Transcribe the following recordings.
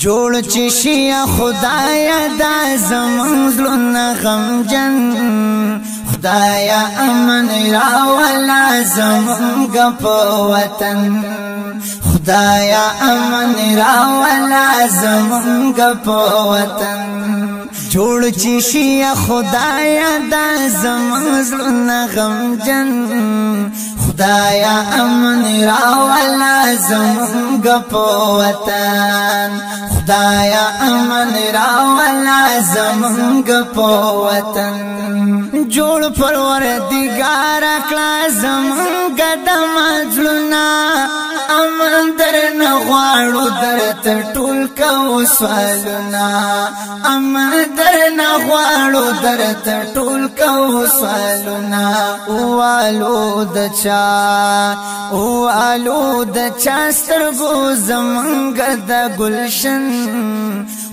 جوړ چې شي خدایا دا زمون زلونه غمجن خدایا امن راولا زمون غپ وطن خدایا امن راولا زمون غپ وطن جوړ چې شي خدایا دا زمون زلونه غمجن خدایا امن راولا زمون غپ وطن خدایا امن راولا زمونږ په وطن جوړ پروردګار کړه زمونږ د مجلنا امن درنه غواړو درته ټول کو سوالونه امن درنه غواړو درته ټول کو سوالونه والو د چا سترګو زمونږ د گلشن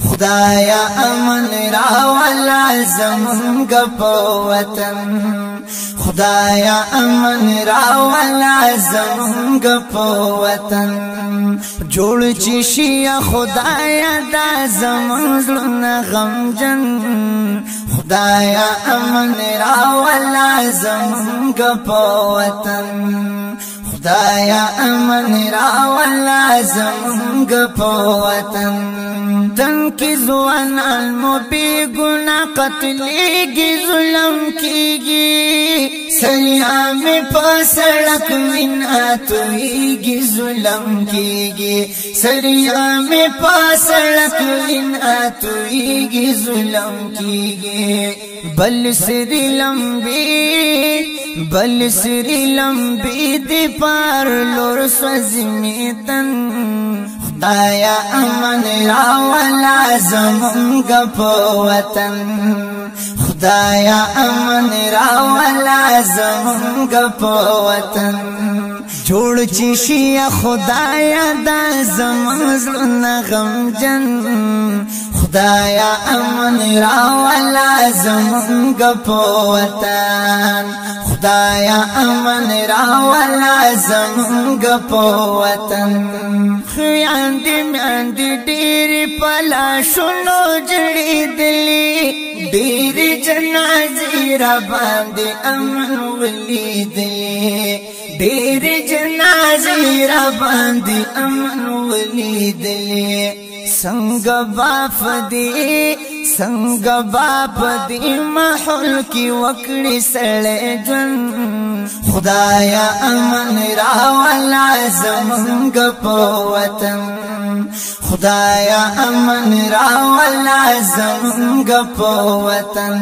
خدایا امن راولا زمونږ په وطن خدایا امن راولا زمونږ په وطن جوړ چې شي خدایا دا زمونږ زړونه غمجن خدایا امن راولا زمونږ په وطن خدایا امن راولا زمونږ په وطن تن کی زوان علمو بی گناہ قتلیگی ظلم کیگی سریعہ میں پاسڑک من آتویگی ظلم کیگی سریعہ میں پاسڑک من آتویگی ظلم کیگی بل سری لمبی دی پار لور سوزمیتن خدایا امن راولا زمونږ په وطن خدایا امن راولا زمونږ په وطن جوړ چې شي خدایا دا زمونږ زړونه غمجن خدایا امن راولا زمونږ په وطن خدایا امن راولا زمونږ په وطن میاندی ډېرې پلاشونو جړېدلې ډېرې جنازې را باندې امن ولیدلې ډېرې جنازې را باندې امن ولیدلې څنګه باپ دې محل کې وکړي سړی ژوند خدایا امن راولا زمونږ په وطن خدایا امن راولا زمونږ په وطن